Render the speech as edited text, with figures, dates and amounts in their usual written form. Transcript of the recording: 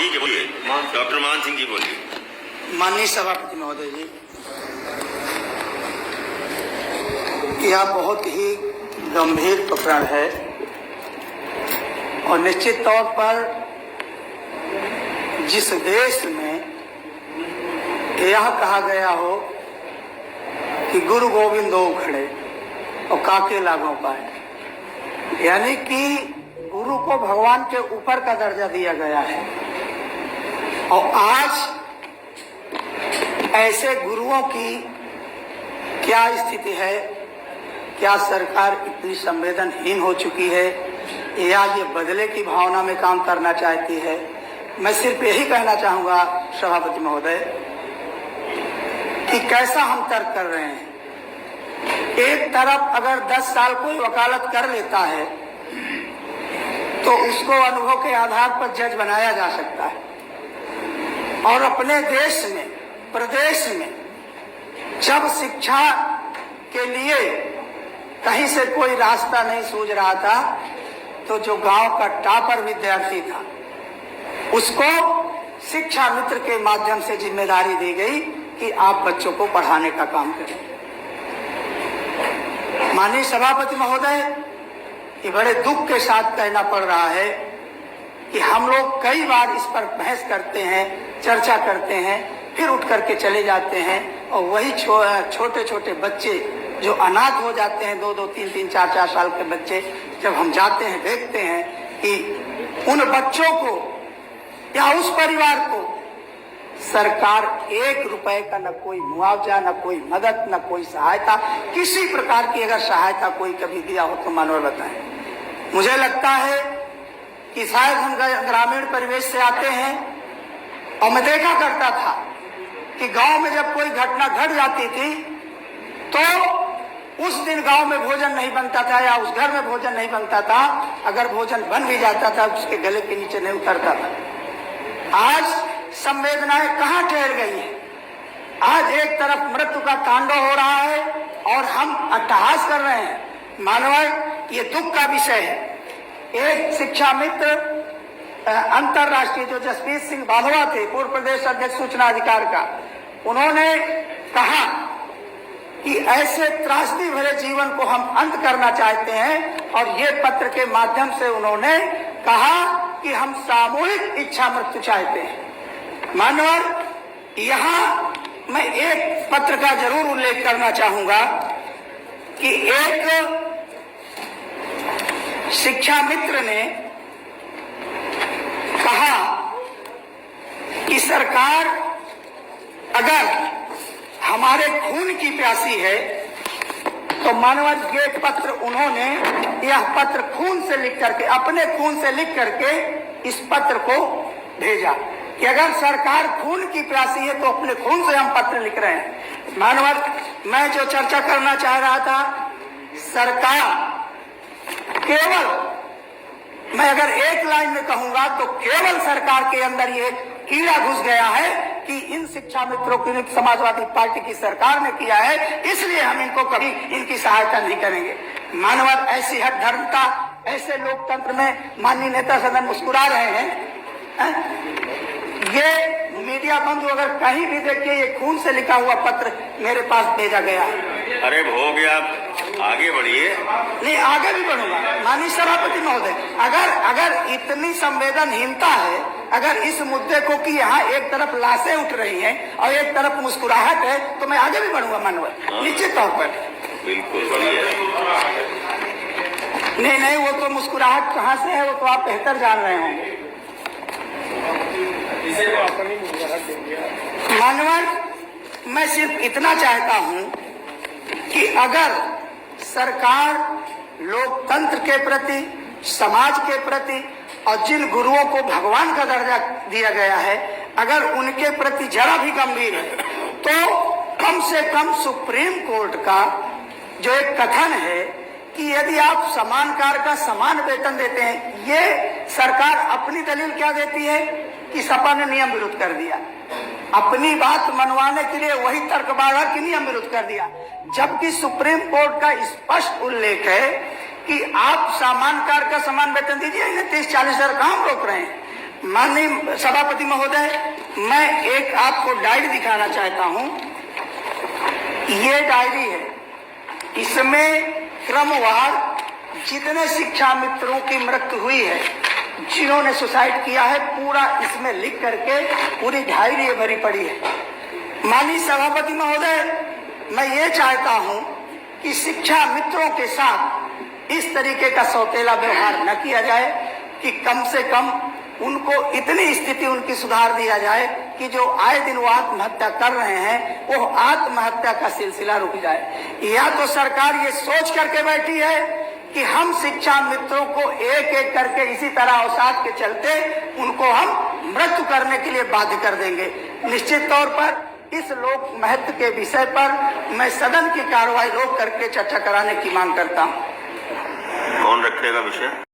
ठीक है, बोलिए। डॉक्टर मान सिंह जी बोलिए। माननीय सभापति महोदय जी, यह बहुत ही गंभीर प्रकरण है और निश्चित तौर पर जिस देश में यह कहा गया हो कि गुरु गोविंद दो खड़े और काके लागों पाए, यानी कि गुरु को भगवान के ऊपर का दर्जा दिया गया है और आज ऐसे गुरुओं की क्या स्थिति है? क्या सरकार इतनी संवेदनहीन हो चुकी है या ये बदले की भावना में काम करना चाहती है? मैं सिर्फ यही कहना चाहूंगा सभापति महोदय कि कैसा हम तर्क कर रहे हैं। एक तरफ अगर 10 साल कोई वकालत कर लेता है तो उसको अनुभव के आधार पर जज बनाया जा सकता है और अपने देश में, प्रदेश में जब शिक्षा के लिए कहीं से कोई रास्ता नहीं सूझ रहा था तो जो गांव का टॉपर विद्यार्थी था उसको शिक्षा मित्र के माध्यम से जिम्मेदारी दी गई कि आप बच्चों को पढ़ाने का काम करें। माननीय सभापति महोदय, ये बड़े दुख के साथ कहना पड़ रहा है कि हम लोग कई बार इस पर बहस करते हैं, चर्चा करते हैं, फिर उठ करके चले जाते हैं और वही छोटे छोटे बच्चे जो अनाथ हो जाते हैं, 2-2, 3-3, 4-4 साल के बच्चे, जब हम जाते हैं देखते हैं कि उन बच्चों को या उस परिवार को सरकार 1 रुपए का न कोई मुआवजा, न कोई मदद, न कोई सहायता, किसी प्रकार की अगर सहायता कोई कभी दिया हो तो मानव बताएं। मुझे लगता है कि शायद हम ग्रामीण परिवेश से आते हैं और मैं देखा करता था कि गांव में जब कोई घटना घट जाती थी तो उस दिन गांव में भोजन नहीं बनता था या उस घर में भोजन नहीं बनता था। अगर भोजन बन भी जाता था उसके गले के नीचे नहीं उतरता था। आज संवेदनाएं कहाँ ठहर गई है? आज एक तरफ मृत्यु का तांडव हो रहा है और हम अट्टहास कर रहे हैं। मानव, ये दुख का विषय है। एक शिक्षा मित्र अंतरराष्ट्रीय जो जसवीर सिंह बाधवा थे, पूर्व प्रदेश अध्यक्ष सूचना अधिकार का, उन्होंने कहा कि ऐसे त्रासदी भरे जीवन को हम अंत करना चाहते हैं और ये पत्र के माध्यम से उन्होंने कहा कि हम सामूहिक इच्छा मृत्यु चाहते हैं। मानवर, यहाँ मैं एक पत्र का जरूर उल्लेख करना चाहूंगा कि एक शिक्षा मित्र ने कहा कि सरकार अगर हमारे खून की प्यासी है तो मानव, ये पत्र उन्होंने, यह पत्र खून से लिख करके, अपने खून से लिख करके इस पत्र को भेजा कि अगर सरकार खून की प्यासी है तो अपने खून से हम पत्र लिख रहे हैं। मानव, मैं जो चर्चा करना चाह रहा था, सरकार केवल, मैं अगर एक लाइन में कहूंगा तो केवल सरकार के अंदर ये कीड़ा घुस गया है कि इन शिक्षा मित्रों की समाजवादी पार्टी की सरकार ने किया है, इसलिए हम इनको कभी इनकी सहायता नहीं करेंगे। मानव, ऐसी हठधर्मता, ऐसे लोकतंत्र में माननीय नेता सदन मुस्कुरा रहे हैं। ये मीडिया बंधु अगर कहीं भी देखिए, ये खून से लिखा हुआ पत्र मेरे पास भेजा गया है। अरे हो गया, आगे बढ़िए। नहीं, आगे भी बढ़ूंगा माननीय सभापति महोदय। अगर इतनी संवेदनहीनता है, अगर इस मुद्दे को कि यहाँ एक तरफ लाशें उठ रही हैं और एक तरफ मुस्कुराहट है, तो मैं आगे भी बढ़ूंगा मानव, निश्चित तौर पर। बिल्कुल बढ़िया। नहीं, वो तो मुस्कुराहट कहाँ से है वो तो आप बेहतर जान रहे होंगे। मानवर, मैं सिर्फ इतना चाहता हूं कि अगर सरकार लोकतंत्र के प्रति, समाज के प्रति और जिन गुरुओं को भगवान का दर्जा दिया गया है, अगर उनके प्रति जरा भी गंभीर है तो कम से कम सुप्रीम कोर्ट का जो एक कथन है कि यदि आप समान कार्य का समान वेतन देते हैं, ये सरकार अपनी दलील क्या देती है कि सपा ने नियम विरुद्ध कर दिया। अपनी बात मनवाने के लिए वही तर्कबाज कि नियम विरुद्ध कर दिया, जबकि सुप्रीम कोर्ट का स्पष्ट उल्लेख है कि आप समान कार्य का समान वेतन दीजिए। इन्हें 30-40 हजार काम रोक रहे हैं। माननीय सभापति महोदय, मैं एक आपको डायरी दिखाना चाहता हूं। ये डायरी है, इसमें क्रमवार जितने शिक्षा मित्रों की मृत्यु हुई है, जिन्होंने सुसाइड किया है, पूरा इसमें लिख करके पूरी डायरी ये भरी पड़ी है। माननीय सभापति महोदय, मैं ये चाहता हूं कि शिक्षा मित्रों के साथ इस तरीके का सौतेला व्यवहार न किया जाए, कि कम से कम उनको इतनी स्थिति उनकी सुधार दिया जाए कि जो आए दिन वो आत्महत्या कर रहे हैं, वो आत्महत्या का सिलसिला रुक जाए। या तो सरकार ये सोच करके बैठी है कि हम शिक्षा मित्रों को एक एक करके इसी तरह अवसाद के चलते उनको हम मृत्यु करने के लिए बाध्य कर देंगे। निश्चित तौर पर इस लोक महत्व के विषय पर मैं सदन की कार्रवाई रोक करके चर्चा कराने की मांग करता हूं। कौन रखेगा विषय?